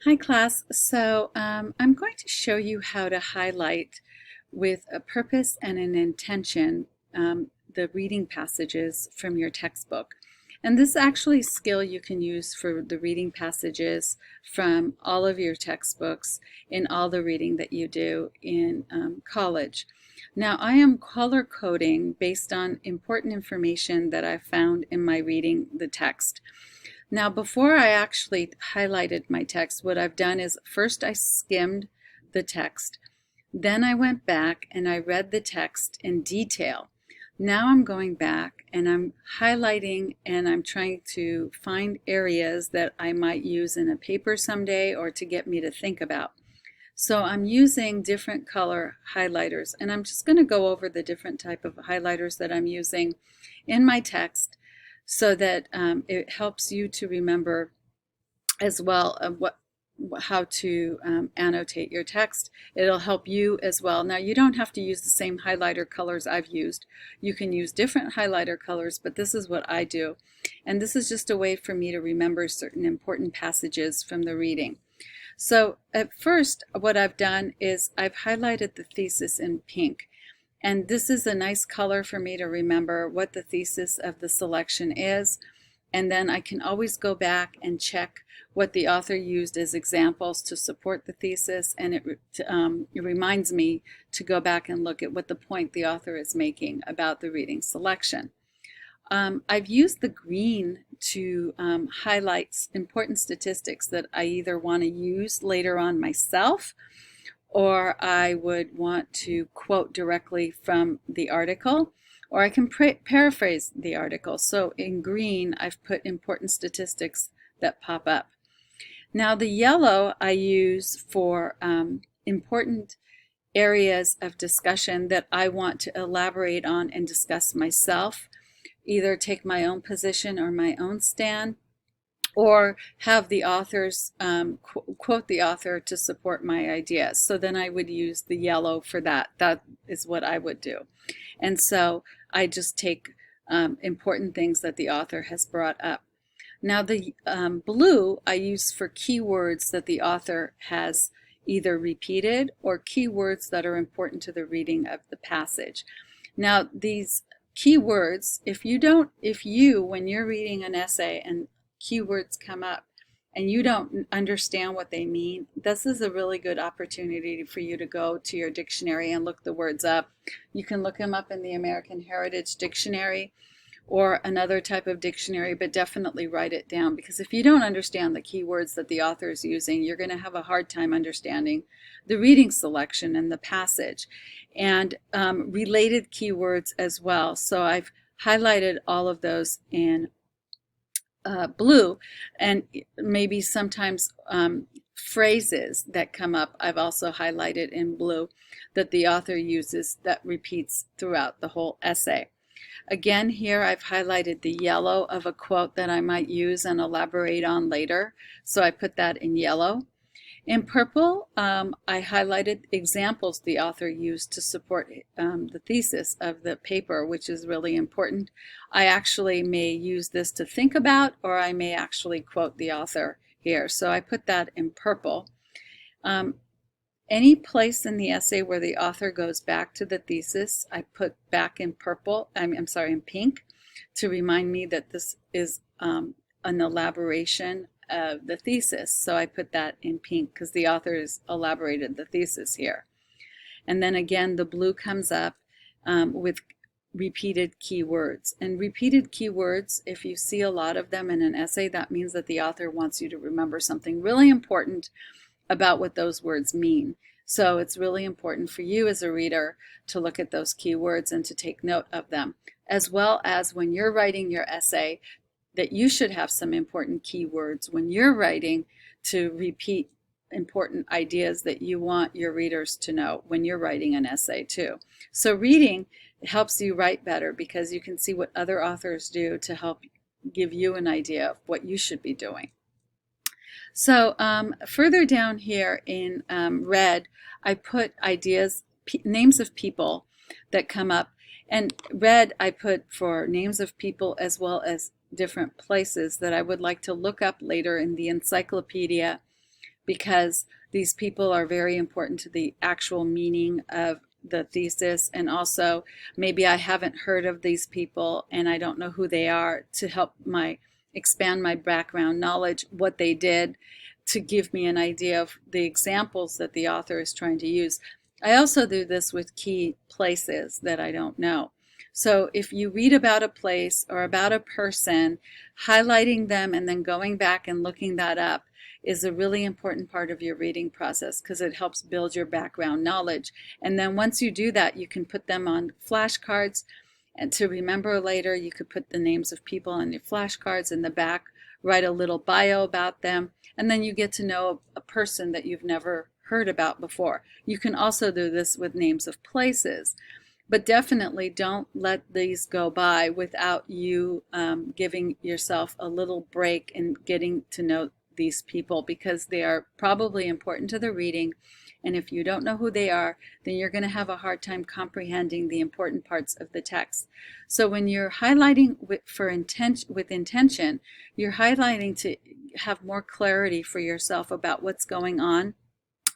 Hi class, I'm going to show you how to highlight with a purpose and an intention the reading passages from your textbook. And this is actually a skill you can use for the reading passages from all of your textbooks in all the reading that you do in college. Now I am color coding based on important information that I found in my reading the text. Now, before I actually highlighted my text, what I've done is first I skimmed the text. Then I went back and I read the text in detail. Now I'm going back and I'm highlighting and I'm trying to find areas that I might use in a paper someday or to get me to think about. So I'm using different color highlighters, and I'm just going to go over the different type of highlighters that I'm using in my text so that it helps you to remember as well how to annotate your text. It'll help you as well. Now you don't have to use the same highlighter colors I've used. You can use different highlighter colors, but this is what I do. And this is just a way for me to remember certain important passages from the reading. So at first what I've done is I've highlighted the thesis in pink. And this is a nice color for me to remember what the thesis of the selection is. And then I can always go back and check what the author used as examples to support the thesis. And it reminds me to go back and look at what the point the author is making about the reading selection. I've used the green to highlight important statistics that I either want to use later on myself, or I would want to quote directly from the article, or I can paraphrase the article. So in green, I've put important statistics that pop up. Now the yellow I use for important areas of discussion that I want to elaborate on and discuss myself, either take my own position or my own stand, or have the authors quote the author to support my ideas. So then I would use the yellow for that. That is what I would do. And so I just take important things that the author has brought up. Now the blue I use for keywords that the author has either repeated or keywords that are important to the reading of the passage. Now these keywords, if you, when you're reading an essay and keywords come up and you don't understand what they mean, this is a really good opportunity for you to go to your dictionary and look the words up. You can look them up in the American Heritage Dictionary or another type of dictionary, but definitely write it down, because if you don't understand the keywords that the author is using, you're going to have a hard time understanding the reading selection and the passage, and related keywords as well. So I've highlighted all of those in blue, and maybe sometimes phrases that come up I've also highlighted in blue that the author uses that repeats throughout the whole essay. Again, here I've highlighted the yellow of a quote that I might use and elaborate on later, so I put that in yellow. In purple, I highlighted examples the author used to support the thesis of the paper, which is really important. I actually may use this to think about, or I may actually quote the author here, so I put that in purple. Any place in the essay where the author goes back to the thesis, I put back in purple, I'm sorry, in pink, to remind me that this is an elaboration of the thesis. So I put that in pink because the author has elaborated the thesis here. And then again, the blue comes up with repeated keywords. And repeated keywords, if you see a lot of them in an essay, that means that the author wants you to remember something really important about what those words mean. So it's really important for you as a reader to look at those keywords and to take note of them, as well as when you're writing your essay, that you should have some important keywords when you're writing to repeat important ideas that you want your readers to know when you're writing an essay too. So reading helps you write better because you can see what other authors do to help give you an idea of what you should be doing. So further down here in red, I put ideas, names of people that come up. And red I put for names of people as well as different places that I would like to look up later in the encyclopedia because these people are very important to the actual meaning of the thesis. And also maybe I haven't heard of these people and I don't know who they are, to help my expand my background knowledge, what they did, to give me an idea of the examples that the author is trying to use. I also do this with key places that I don't know. So if you read about a place or about a person, highlighting them and then going back and looking that up is a really important part of your reading process, because it helps build your background knowledge. And then once you do that, you can put them on flashcards, and to remember later, you could put the names of people on your flashcards in the back, write a little bio about them, and then you get to know a person that you've never heard about before. You can also do this with names of places. But definitely don't let these go by without you giving yourself a little break and getting to know these people, because they are probably important to the reading. And if you don't know who they are, then you're going to have a hard time comprehending the important parts of the text. So when you're highlighting with intention, you're highlighting to have more clarity for yourself about what's going on,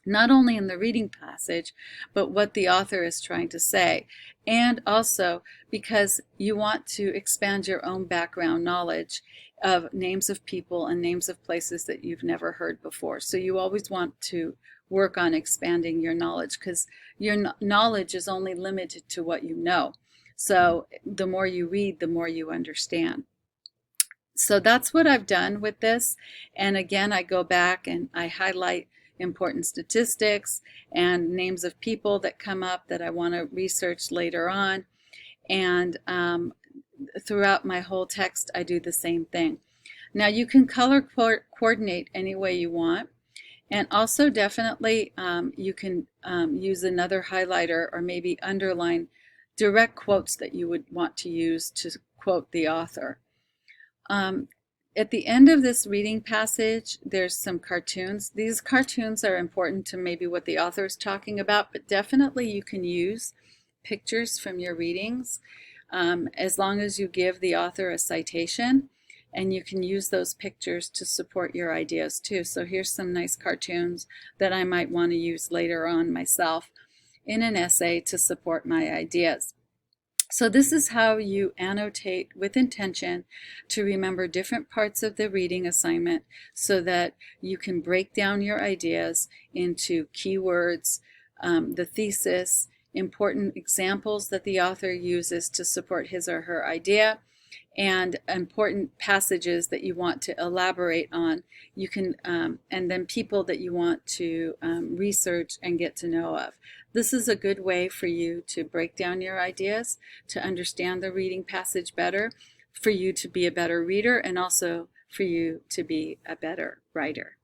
not only in the reading passage, but what the author is trying to say. And also because you want to expand your own background knowledge of names of people and names of places that you've never heard before. So you always want to work on expanding your knowledge, because your knowledge is only limited to what you know. So the more you read, the more you understand. So that's what I've done with this. And again, I go back and I highlight important statistics and names of people that come up that I want to research later on. And throughout my whole text, I do the same thing. Now you can color coordinate any way you want. And also definitely you can use another highlighter or maybe underline direct quotes that you would want to use to quote the author. At the end of this reading passage, there's some cartoons. These cartoons are important to maybe what the author is talking about, but definitely you can use pictures from your readings as long as you give the author a citation, and you can use those pictures to support your ideas too. So here's some nice cartoons that I might want to use later on myself in an essay to support my ideas. So this is how you annotate with intention to remember different parts of the reading assignment, so that you can break down your ideas into keywords, the thesis, important examples that the author uses to support his or her idea, and important passages that you want to elaborate on. You can, and then people that you want to research and get to know of. This is a good way for you to break down your ideas, to understand the reading passage better, for you to be a better reader, and also for you to be a better writer.